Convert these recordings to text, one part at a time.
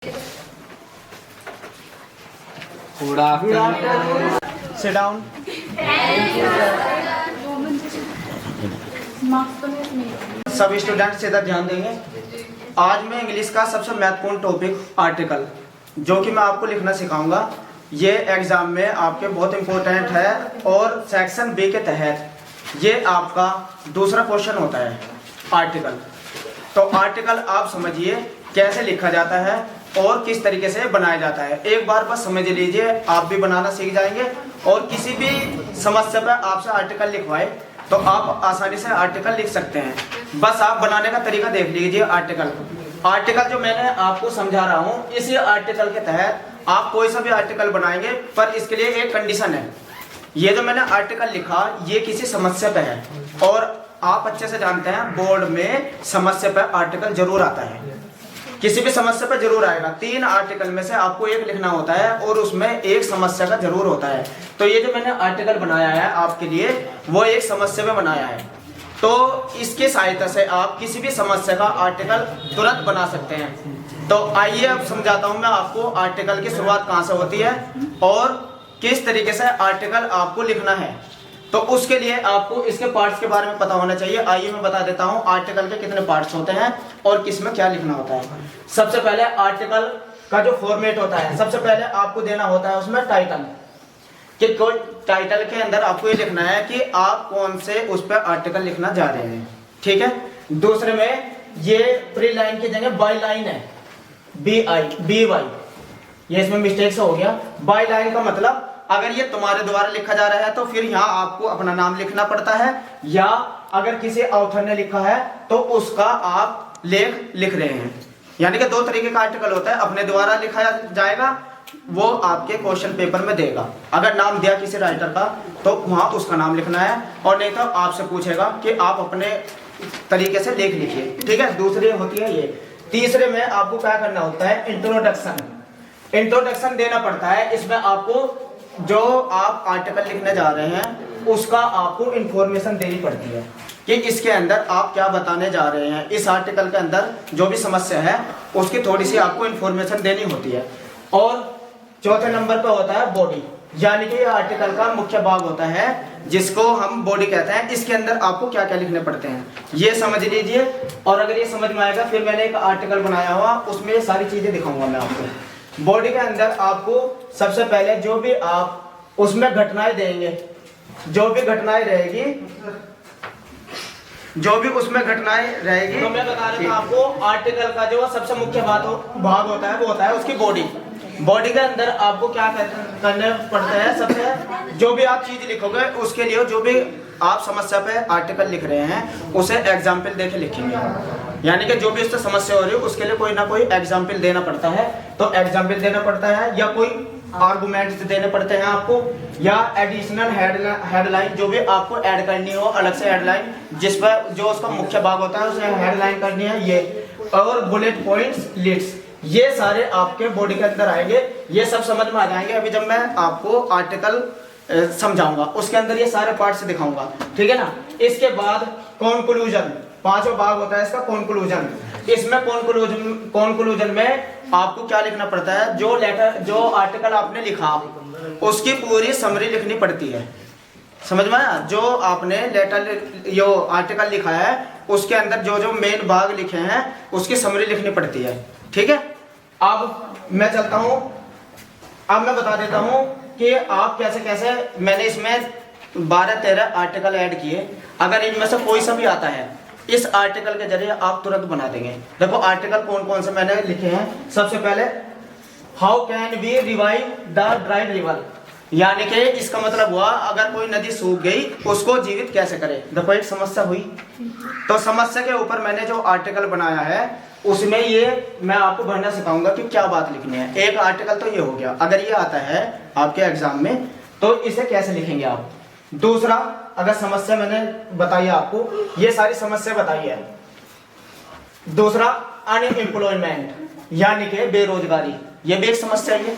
Good afternoon. Sit down. सभी students इधर ध्यान देंगे। आज मैं इंग्लिश का सबसे महत्वपूर्ण टॉपिक आर्टिकल, जो कि मैं आपको लिखना सिखाऊंगा, ये एग्जाम में आपके बहुत इंपॉर्टेंट है और सेक्शन बी के तहत ये आपका दूसरा क्वेश्चन होता है आर्टिकल। तो आर्टिकल आप समझिए कैसे लिखा जाता है और किस तरीके से बनाया जाता है। एक बार बस समझ लीजिए, आप भी बनाना सीख जाएंगे और किसी भी समस्या पर आपसे आर्टिकल लिखवाए तो आप आसानी से आर्टिकल लिख सकते हैं। बस आप बनाने का तरीका देख लीजिए। आर्टिकल जो मैंने आपको समझा रहा हूँ, इसी आर्टिकल के तहत आप कोई सा भी आर्टिकल बनाएंगे, पर इसके लिए एक कंडीशन है। ये जो मैंने आर्टिकल लिखा ये किसी समस्या पे है और आप अच्छे से जानते हैं बोर्ड में समस्या पे आर्टिकल जरूर आता है, किसी भी समस्या पे जरूर आएगा। 3 आर्टिकल में से आपको एक लिखना होता है और उसमें एक समस्या का जरूर होता है। तो ये जो मैंने आर्टिकल बनाया है आपके लिए, वो एक समस्या में बनाया है। तो इसकी सहायता से आप किसी भी समस्या का आर्टिकल तुरंत बना सकते हैं। तो आइए अब समझाता हूं मैं आपको आर्टिकल की शुरुआत कहां से होती है और किस तरीके से आर्टिकल आपको लिखना है। तो उसके लिए आपको इसके पार्ट्स के बारे में पता होना चाहिए। आइए मैं बता देता हूं आर्टिकल के कितने पार्ट्स होते हैं और किस में क्या लिखना होता है। सबसे पहले आर्टिकल का जो फॉर्मेट होता है, सबसे पहले आपको देना होता है उसमें टाइटल, कि कोई टाइटल के अंदर आपको ये लिखना है कि आप कौन से उस पर आर्टिकल लिखना जा रहे हैं, ठीक है। दूसरे में ये प्री लाइन की जगह बाई लाइन है, BY, ये इसमें मिस्टेक से हो गया। बाई लाइन का मतलब अगर ये तुम्हारे द्वारा लिखा जा रहा है तो फिर यहाँ आपको अपना नाम लिखना पड़ता है, या अगर किसी ऑथर ने लिखा है तो उसका आप लेख लिख रहे हैं। यानी कि 2 तरीके का आर्टिकल होता है। अपने द्वारा लिखा जाएगा, वो आपके क्वेश्चन पेपर में देगा। अगर नाम दिया किसी राइटर का तो वहां उसका नाम लिखना है, और नहीं तो आपसे पूछेगा कि आप अपने तरीके से लेख लिखिए, ठीक है। दूसरी होती है ये। तीसरे में आपको क्या करना होता है, इंट्रोडक्शन देना पड़ता है। इसमें आपको जो आप आर्टिकल लिखने जा रहे हैं उसका आपको इंफॉर्मेशन देनी पड़ती है कि इसके अंदर आप क्या बताने जा रहे हैं। इस आर्टिकल के अंदर जो भी समस्या है उसकी थोड़ी सी आपको इंफॉर्मेशन देनी होती है। और चौथे नंबर पे होता है बॉडी, यानी कि आर्टिकल का मुख्य भाग होता है जिसको हम बॉडी कहते हैं। इसके अंदर आपको क्या क्या लिखने पड़ते हैं ये समझ लीजिए। और अगर ये समझ में आएगा, फिर मैंने एक आर्टिकल बनाया हुआ, उसमें ये सारी चीजें दिखाऊंगा मैं आपको। बॉडी के अंदर आपको सबसे पहले जो भी आप उसमें घटनाएं देंगे, जो भी उसमें घटनाएं रहेगी, तो मैं बता रहा था आपको आर्टिकल का जो सबसे मुख्य भाग होता है वो होता है उसकी बॉडी के अंदर आपको क्या करने पड़ता है। सबसे जो भी आप चीज लिखोगे उसके लिए जो भी आप समस्या पे आर्टिकल लिख रहे हैं उसे एग्जाम्पल देके लिखेंगे। यानी कि जो भी उससे समस्या हो रही है उसके लिए कोई ना कोई एग्जाम्पल देना पड़ता है। तो एग्जाम्पल देना पड़ता है, या कोई आर्गुमेंट्स देने पड़ते हैं आपको, या एडिशनल हेडलाइन जो भी आपको ऐड करनी हो, अलग से हेडलाइन जिस पर जो उसका मुख्य भाग होता है उसे हेडलाइन करनी है ये, और बुलेट पॉइंट्स, लिस्ट, ये सारे आपके बॉडी के अंदर आएंगे। ये सब समझ में आ जाएंगे अभी जब मैं आपको आर्टिकल समझाऊंगा, उसके अंदर ये सारे पार्ट्स दिखाऊंगा, ठीक है ना। इसके बाद कॉन्क्लूजन, 5वां भाग होता है इसका कॉन्क्लूजन। इसमें कॉन्क्लूजन में आपको क्या लिखना पड़ता है, जो आर्टिकल आपने लिखा उसकी पूरी समरी लिखनी पड़ती है। समझ में आया? जो आपने जो आर्टिकल लिखा है उसके अंदर जो मेन भाग लिखे हैं उसकी समरी लिखनी पड़ती है, ठीक है। अब मैं चलता हूं, अब मैं बता देता हूं कि आप कैसे मैंने इसमें 12-13 आर्टिकल ऐड किए। अगर इनमें से कोई सा भी आता है इस आर्टिकल के जरिए आप तुरंत बना देंगे। देखो आर्टिकल कौन कौन से मैंने लिखे हैं। सबसे पहले how can we revive the dried river, यानी कि इसका मतलब हुआ अगर कोई नदी सूख गई उसको जीवित कैसे करें। देखो एक समस्या हुई, तो समस्या के ऊपर मैंने जो आर्टिकल बनाया है उसमें ये मैं आपको भरना सिखाऊंगा कि क्या बात लिखनी है। एक आर्टिकल तो ये हो गया। अगर ये आता है आपके एग्जाम में तो इसे कैसे लिखेंगे आप। दूसरा, अगर समस्या मैंने बताई आपको, ये सारी समस्या बताई है। दूसरा, अनएम्प्लॉयमेंट यानी कि बेरोजगारी, ये भी एक समस्या है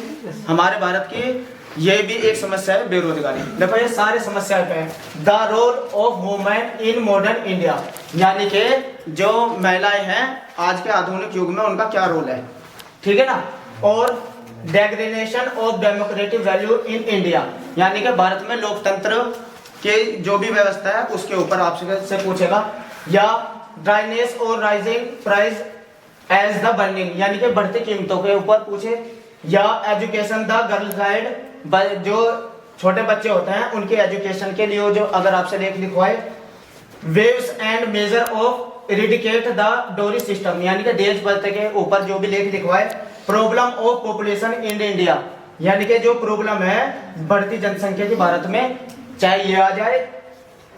हमारे भारत की, ये भी एक समस्या है बेरोजगारी। देखो ये सारे समस्याएं पे हैं। The role of women in modern India, यानी कि जो महिलाएं हैं आज के आधुनिक युग में उनका क्या रोल है। ठीक है ना। और degradation of democratic value in India, यानी कि भारत में लोकतंत्र के जो भी व्यवस्था है उसके ऊपर आपसे पूछेगा। या ड्राइनेस और rising price as the burning, यानी कि बढ़ती कीमतों के ऊपर पूछे। या एजुकेशन द गर्ल गाइड, जो छोटे बच्चे होते हैं उनके एजुकेशन के लिए जो अगर आपसे लेख लिखवाए। Waves and major of eradicate the dowry system, यानी कि देश भक्त के ऊपर जो भी लेख लिखवाए। Problem of population in India, यानी कि जो प्रॉब्लम है बढ़ती जनसंख्या की भारत में, चाहे ये आ जाए।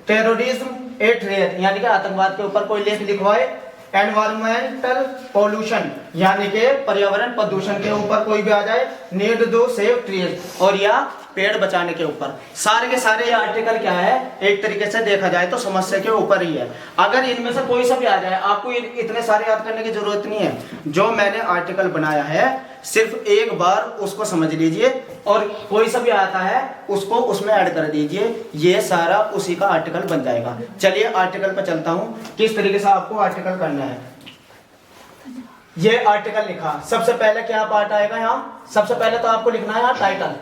टेररिज्म ए थ्रेट, यानी कि आतंकवाद के ऊपर कोई लेख लिखवाए। एनवायरमेंटल पॉल्यूशन, यानी कि पर्यावरण प्रदूषण के ऊपर कोई भी आ जाए। नीड टू सेव ट्रीज, और या पेड़ बचाने के ऊपर। सारे के सारे ये आर्टिकल क्या है, एक तरीके से देखा जाए तो समस्या के ऊपर ही है। अगर इनमें से कोई सा भी आ जाए, आपको इतने सारे याद करने की जरूरत नहीं है। जो मैंने आर्टिकल बनाया है सिर्फ एक बार उसको समझ लीजिए, और कोई सा भी आता है उसको उसमें ऐड कर दीजिए, ये सारा उसी का आर्टिकल बन जाएगा। चलिए आर्टिकल पर चलता हूँ, किस तरीके से आपको आर्टिकल करना है। ये आर्टिकल लिखा, सबसे पहले क्या पार्ट आएगा यहाँ, सबसे पहले तो आपको लिखना है यहाँ टाइटल।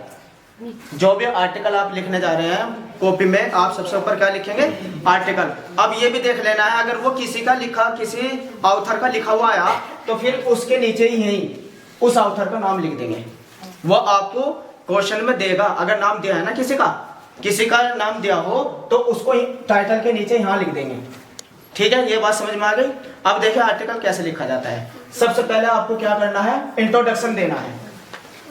जो भी आर्टिकल आप लिखने जा रहे हैं कॉपी में, आप सबसे ऊपर क्या लिखेंगे, आर्टिकल। अब ये भी देख लेना है, अगर वो किसी का लिखा, किसी ऑथर का लिखा हुआ आया तो फिर उसके नीचे ही उस ऑथर का नाम लिख देंगे। वो आपको क्वेश्चन में देगा, अगर नाम दिया है ना किसी का नाम दिया हो तो उसको टाइटल के नीचे यहाँ लिख देंगे। ठीक है, ये बात समझ में आ गई। अब देखिए आर्टिकल कैसे लिखा जाता है। सबसे पहले आपको क्या करना है, इंट्रोडक्शन देना है।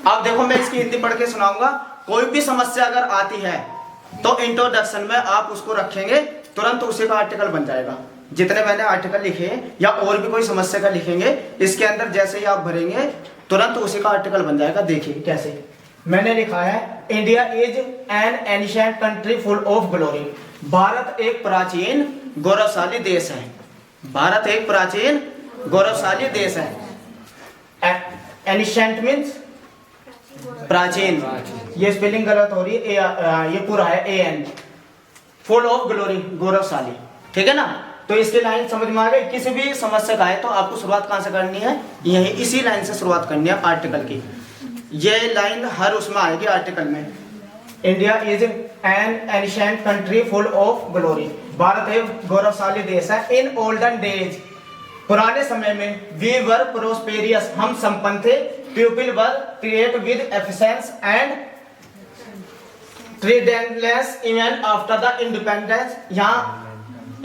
अब देखो मैं इसकी हिंदी पढ़ के सुनाऊंगा। कोई भी समस्या अगर आती है तो इंट्रोडक्शन में आप उसको रखेंगे, तुरंत उसी का आर्टिकल बन जाएगा। जितने मैंने आर्टिकल लिखे या और भी कोई समस्या का लिखेंगे, इसके अंदर जैसे ही आप भरेंगे तुरंत उसी का आर्टिकल बन जाएगा। देखिए कैसे मैंने लिखा है, India is an ancient country full of glory. Bharat एक प्राचीन गौरवशाली देश है। भारत एक प्राचीन गौरवशाली देश है। एंशिएंट मीन्स प्राचीन, ये स्पेलिंग गलत हो रही है, ये पूरा है एन। फुल ऑफ ग्लोरी, गौरवशाली। ठीक है ना। तो इसकी लाइन समझ में आ गई। किसी भी समस्या का है तो आपको शुरुआत कहां से करनी है, यही इसी लाइन से शुरुआत करनी है आर्टिकल की। ये लाइन हर उसमें आएगी आर्टिकल में। India is an ancient country full of glory. Bharat एक गौरवशाली देश है। इन ओल्डन डेज, पुराने समय में, वी वर प्रोस्पेरियस, हम संपन्न थे। People were create with efficiency and tridentless even after the independence. यहाँ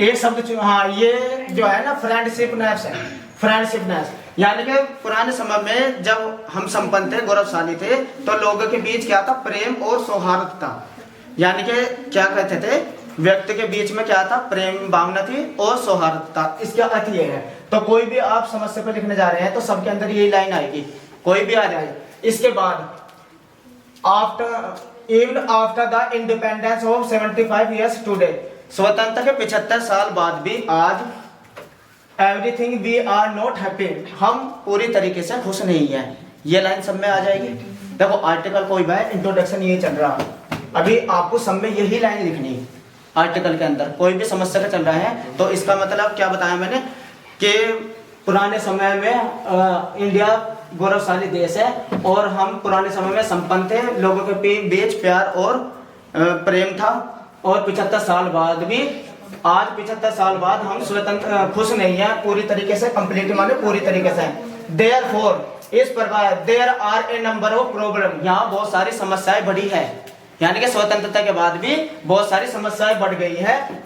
एक शब्द, हाँ ये जो है ना फ्रेंडशिपनेस है। फ्रेंडशिपनेस यानी कि पुराने समय में जब हम संपन्न थे, गौरवशाली थे, तो लोगों के बीच क्या था, प्रेम और सौहार्द था। यानी कि क्या कहते थे, व्यक्ति के बीच में क्या था, प्रेम भावना थी और सौहार्द था। इसका अर्थ ये है। तो कोई भी आप समस्या पे लिखने जा रहे हैं तो सबके अंदर यही लाइन आएगी, कोई भी आ जाए। इसके बाद after, even after the independence of 75 years today, स्वतंत्रता के 75 साल बाद भी आज, everything we are not happy, हम पूरी तरीके से खुश नहीं है। ये लाइन सब में आ जाएगी। देखो आर्टिकल कोई भी है, इंट्रोडक्शन ये चल रहा है, अभी आपको सब में यही लाइन लिखनी है। आर्टिकल के अंदर कोई भी समस्या का चल रहा है तो इसका मतलब क्या बताया मैंने कि पुराने समय में इंडिया गौरवशाली देश है और हम पुराने समय में संपन्न थे, लोगों के बीच प्यार और प्रेम था। और 75 साल बाद भी, आज 75 साल बाद हम स्वतंत्र खुश नहीं है पूरी तरीके से, कंप्लीट माने पूरी तरीके से। देयरफॉर, इस प्रकार, there are a number of problem, यहाँ बहुत सारी समस्याएं बढ़ी है। यानी कि स्वतंत्रता के बाद भी बहुत सारी समस्याएं बढ़ गई है।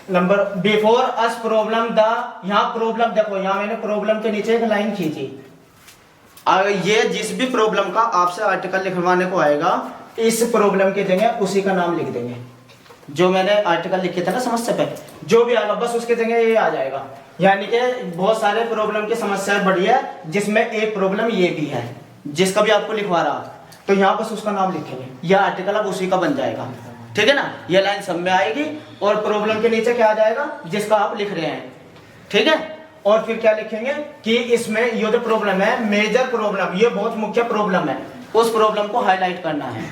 Number before us problem the, यहाँ प्रॉब्लम देखो, यहाँ मैंने प्रॉब्लम के नीचे एक लाइन खींची। ये जिस भी प्रॉब्लम का आपसे आर्टिकल लिखवाने को आएगा, इस प्रॉब्लम की जगह उसी का नाम लिख देंगे। जो मैंने आर्टिकल लिखे थे ना समस्या पे, जो भी आएगा बस उसके जगह ये आ जाएगा। यानी कि बहुत सारे प्रॉब्लम की समस्या बढ़ी है, जिसमें एक प्रॉब्लम ये भी है, जिसका भी आपको लिखवा रहा, तो यहाँ बस उसका नाम लिखेंगे। यह आर्टिकल अब उसी का बन जाएगा। ठीक है ना। ये लाइन सब में आएगी और प्रॉब्लम के नीचे क्या आ जाएगा, जिसका आप लिख रहे हैं। ठीक है। और फिर क्या लिखेंगे कि इसमें ये जो प्रॉब्लम है, मेजर प्रॉब्लम, ये बहुत मुख्य प्रॉब्लम है, उस प्रॉब्लम को हाईलाइट करना है।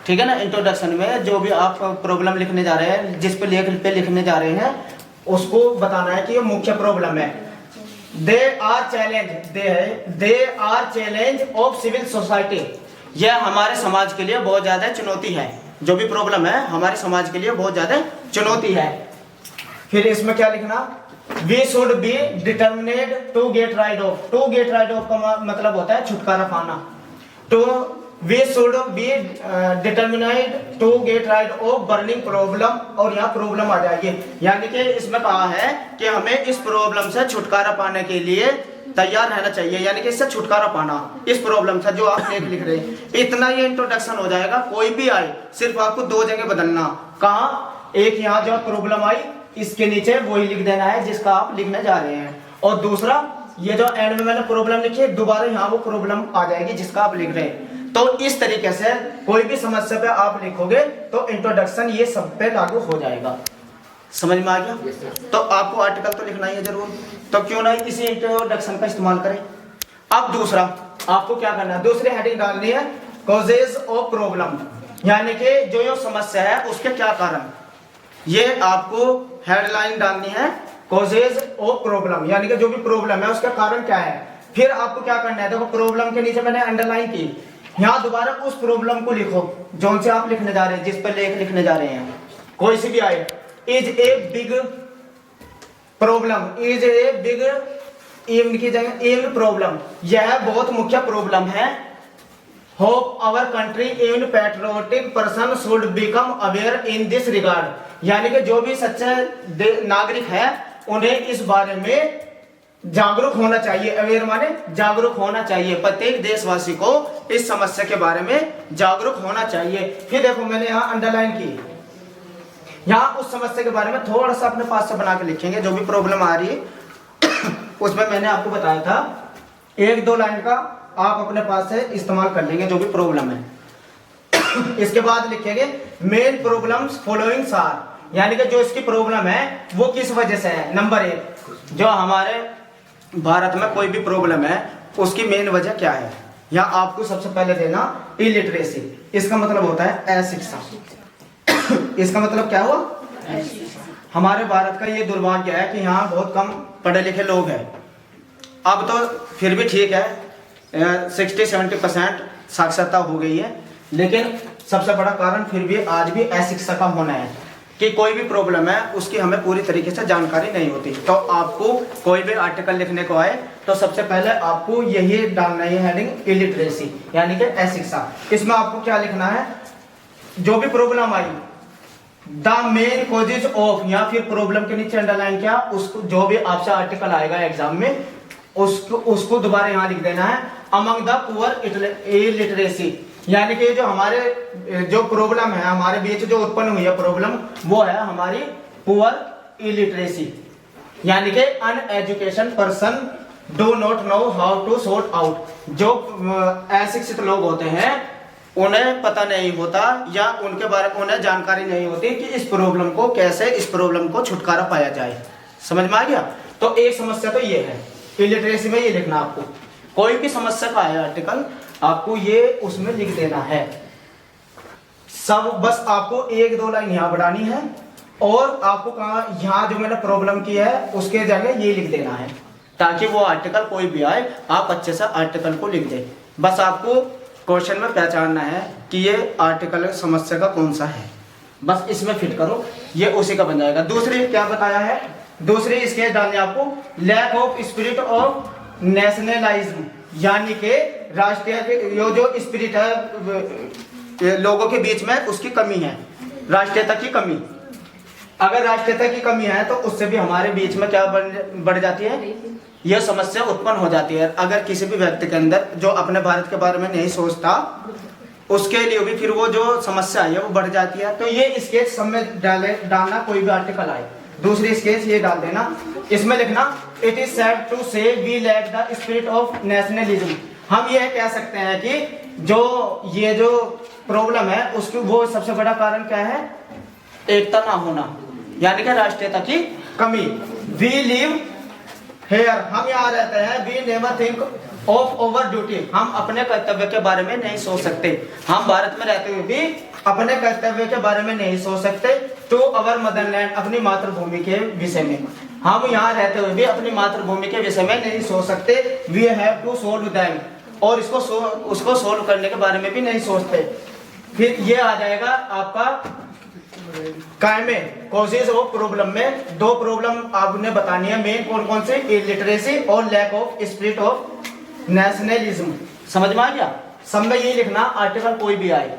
ठीक है ना। इंट्रोडक्शन में जो भी आप प्रॉब्लम लिखने जा रहे हैं, जिस पे लिखने जा रहे हैं, उसको बताना है कि ये मुख्य प्रॉब्लम है। They are challenge of civil society. यह हमारे समाज के लिए बहुत ज्यादा चुनौती है। जो भी प्रॉब्लम है हमारे समाज के लिए बहुत ज्यादा चुनौती है। फिर इसमें क्या लिखना, we should be determined to get rid of. To get rid of का मतलब होता है छुटकारा पाना। तो we should be determined to get rid of burning problem, और यहाँ प्रॉब्लम आ जाएगी, यानी कि इसमें कहा है कि हमें इस प्रॉब्लम से छुटकारा पाने के लिए तैयार रहना चाहिए, यानी कि इससे छुटकारा पाना, इस प्रॉब्लम से जो आप एक लिख रहे हैं। इतना ये इंट्रोडक्शन हो जाएगा। कोई भी आए सिर्फ आपको दो जगह बदलना, कहाँ, एक यहाँ जो प्रॉब्लम आई इसके नीचे वही लिख देना है जिसका आप लिखने जा रहे हैं, और दूसरा ये जो एंड में मैंने प्रॉब्लम लिखी है दोबारा यहाँ वो प्रॉब्लम आ जाएगी जिसका आप लिख रहे हैं। तो इस तरीके से कोई भी समस्या पे आप लिखोगे तो इंट्रोडक्शन ये सब पे लागू हो जाएगा। समझ में आ गया? तो आपको आर्टिकल तो लिखना ही है जरूर, तो क्यों ना इसी इंट्रोडक्शन का इस्तेमाल करें। अब दूसरा आपको क्या करना है, दूसरी हेडिंग डालनी है कॉजेज ऑफ प्रॉब्लम, यानी कि जो समस्या है उसके क्या कारण। ये आपको हेडलाइन डालनी है कॉजेज ऑफ प्रॉब्लम, यानी कि जो भी प्रॉब्लम है उसका कारण क्या है। फिर आपको क्या करना है, देखो प्रॉब्लम के नीचे मैंने अंडरलाइन की, यहाँ दोबारा उस प्रॉब्लम को लिखो जो से आप लिखने जा रहे हैं, जिस पर लेख लिखने जा रहे हैं, कोई सी भी आए। Is a big problem, is a big, even की जगह इवन प्रॉब्लम, यह बहुत मुख्य प्रॉब्लम है। Hope our country even patriotic person should become aware in this regard, यानी कि जो भी सच्चे नागरिक है उन्हें इस बारे में जागरूक होना चाहिए। अवेयर माने जागरूक होना चाहिए, प्रत्येक देशवासी को इस समस्या के बारे में जागरूक होना चाहिए। फिर देखो मैंने यहाँ अंडरलाइन की, यहाँ उस समस्या के बारे में थोड़ा सा अपने पास से बना के लिखेंगे जो भी प्रॉब्लम आ रही है उसमें मैंने आपको बताया था, एक दो लाइन का आप अपने पास से इस्तेमाल कर लेंगे जो भी प्रॉब्लम है। इसके बाद लिखेंगे मेन प्रॉब्लम्स फॉलोइंग आर, यानी कि जो इसकी प्रॉब्लम है वो किस वजह से है। नंबर एक, जो हमारे भारत में कोई भी प्रॉब्लम है उसकी मेन वजह क्या है। यहाँ आपको सबसे पहले देना इलिटरेसी, इसका मतलब होता है अशिक्षा। इसका मतलब क्या हुआ, हमारे भारत का ये दुर्भाग्य है कि यहाँ बहुत कम पढ़े लिखे लोग हैं। अब तो फिर भी ठीक है, 60-70% साक्षरता हो गई है, लेकिन सबसे बड़ा कारण फिर भी आज भी अशिक्षा का होना है कि कोई भी प्रॉब्लम है उसकी हमें पूरी तरीके से जानकारी नहीं होती। तो आपको कोई भी आर्टिकल लिखने को आए तो सबसे पहले आपको यही डालना है हेडिंग इलिटरेसी, यानी कि अशिक्षा। इसमें आपको क्या लिखना है, जो भी problem I the main causes of, या फिर प्रॉब्लम के नीचे अंडरलाइन किया, उसको जो भी आपसे आर्टिकल आएगा एग्जाम में उसको दोबारा यहाँ लिख देना है अमंग द पुअर इलिटरेसी, यानी कि जो हमारे जो प्रॉब्लम है हमारे बीच जो उत्पन्न हुई है प्रॉब्लम वो है हमारी पुअर इलिटरेसी, यानी कि uneducation person do not know how to sort out. जो अशिक्षित लोग होते हैं उन्हें पता नहीं होता या उनके बारे में उन्हें जानकारी नहीं होती कि इस प्रॉब्लम को कैसे, इस प्रॉब्लम को छुटकारा पाया जाए। समझ में आ गया? तो एक समस्या तो ये है, इलिटरेसी में ये लिखना आपको, कोई भी समस्या का है आर्टिकल आपको ये उसमें लिख देना है सब। बस आपको एक दो लाइन यहाँ बढ़ानी है और आपको कहा यहाँ जो मैंने प्रॉब्लम की है उसके जगह ये लिख देना है, ताकि वो आर्टिकल कोई भी आए आप अच्छे से आर्टिकल को लिख दे। बस आपको क्वेश्चन में पहचानना है कि ये आर्टिकल समस्या का कौन सा है, बस इसमें फिट करो, ये उसी का बन जाएगा। दूसरी क्या बताया है, दूसरी स्केच डालनी है आपको lack of spirit of nationalism, यानी कि राष्ट्रीय जो स्पिरिट है लोगों के बीच में उसकी कमी है, राष्ट्रीयता की कमी। अगर राष्ट्रीयता की कमी है तो उससे भी हमारे बीच में क्या बढ़ जाती है, यह समस्या उत्पन्न हो जाती है। अगर किसी भी व्यक्ति के अंदर जो अपने भारत के बारे में नहीं सोचता उसके लिए भी फिर वो जो समस्या है वो बढ़ जाती है। तो ये स्केच सब में डालना, कोई भी आर्टिकल आए दूसरी स्केच ये डाल देना। इसमें लिखना it is sad to say we lack the spirit of nationalism. हम ये कह सकते हैं कि जो ये जो प्रॉब्लम है उसकी वो सबसे बड़ा कारण क्या है, एकता ना होना, यानी कि राष्ट्रीयता की कमी। वी लिव हेयर, हम यहाँ रहते हैं, we never think of over duty, हम अपने कर्तव्य के बारे में नहीं सोच सकते। हम भारत में रहते हुए भी अपने कर्तव्य के बारे में नहीं सोच सकते। टू अवर मदरलैंड, अपनी मातृभूमि के विषय में। हम यहाँ रहते हुए भी अपनी मातृभूमि के विषय में नहीं सोच सकते। We have to solve them, और उसको सोल्व करने के बारे में भी नहीं सोचते। फिर ये आ जाएगा आपका कायमे कॉजेज ऑफ प्रॉब्लम में। दो प्रॉब्लम आपने बतानी है मेन, कौन कौन से, इलिटरेसी और lack of spirit of nationalism. समझ में आ गया? सब में यही लिखना आर्टिकल कोई भी आए।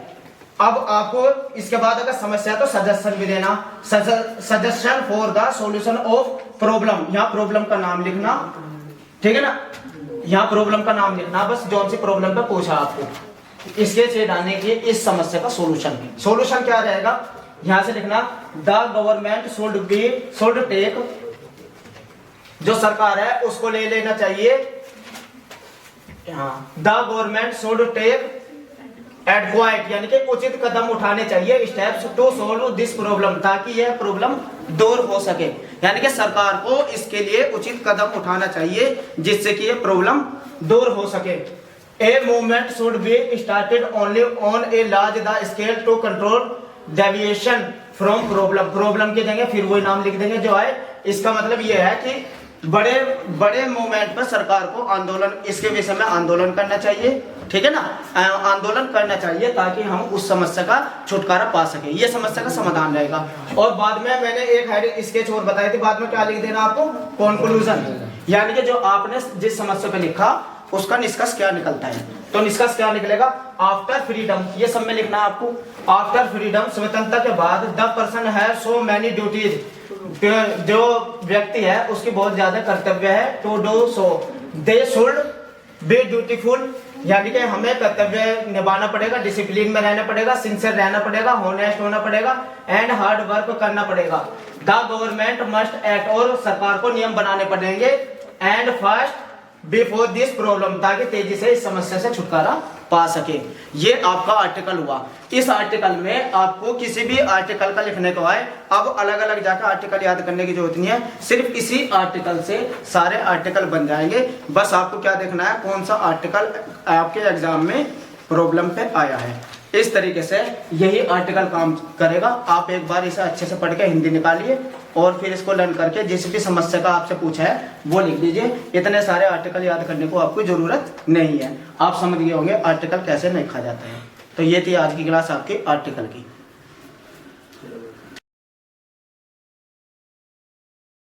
अब आपको इसके बाद अगर समस्या तो सजेशन भी देना, suggestion for the solution of problem. यहाँ प्रॉब्लम का नाम लिखना, ठीक है ना, यहाँ प्रॉब्लम का नाम लिखना, बस जौन सी प्रॉब्लम पे पूछा आपको इसके छेड़ाने के इस समस्या का सॉल्यूशन क्या रहेगा, यहां से लिखना द गवर्नमेंट शुड टेक, जो सरकार है उसको ले लेना चाहिए, the government should take adequate यानी कि उचित कदम उठाने चाहिए, steps to solve this problem, ताकि यह प्रॉब्लम दूर हो सके। यानी कि सरकार को इसके लिए उचित कदम उठाना चाहिए जिससे कि यह प्रॉब्लम दूर हो सके। A movement should be started only on a large the scale to control deviation from problem की जगह फिर वही नाम लिख देंगे जो आए। इसका मतलब यह है कि बड़े मूवमेंट पर सरकार को आंदोलन, इसके विषय में आंदोलन करना चाहिए, ठीक है ना, आंदोलन करना चाहिए ताकि हम उस समस्या का छुटकारा पा सके। ये समस्या का समाधान रहेगा। और बाद में मैंने एक हेडिंग स्केच और बताई थी, बाद में क्या लिख देना आपको, कंक्लूजन, यानी कि जो आपने जिस समस्या पे लिखा उसका निष्कर्ष क्या निकलता है। तो निष्कर्ष क्या निकलेगा, आफ्टर फ्रीडम, ये सब में लिखना आपको, आफ्टर फ्रीडम, स्वतंत्रता के बाद, द पर्सन है सो मैनी ड्यूटीज, जो व्यक्ति है उसकी बहुत ज्यादा कर्तव्य है, to do so, they should be dutiful, यानी कि हमें कर्तव्य निभाना पड़ेगा, डिसिप्लिन में रहना पड़ेगा, सिंसियर रहना पड़ेगा, होनेस्ट होना पड़ेगा, एंड हार्ड वर्क करना पड़ेगा। द गवर्नमेंट मस्ट एक्ट, और सरकार को नियम बनाने पड़ेंगे, and first before this problem, ताकि तेजी से इस समस्या से छुटकारा पा सके। ये आपका आर्टिकल हुआ। इस आर्टिकल में आपको किसी भी आर्टिकल का लिखने को आए, अब अलग अलग जाकर आर्टिकल याद करने की जरूरत नहीं है, सिर्फ इसी आर्टिकल से सारे आर्टिकल बन जाएंगे। बस आपको क्या देखना है, कौन सा आर्टिकल आपके एग्जाम में प्रॉब्लम पे आया है। इस तरीके से यही आर्टिकल काम करेगा। आप एक बार इसे अच्छे से पढ़ के हिंदी निकालिए और फिर इसको लर्न करके जिस भी समस्या का आपसे पूछा है वो लिख दीजिए। इतने सारे आर्टिकल याद करने को आपको जरूरत नहीं है। आप समझ गए होंगे आर्टिकल कैसे लिखा जाता है। तो ये थी आज की क्लास आपकी आर्टिकल की।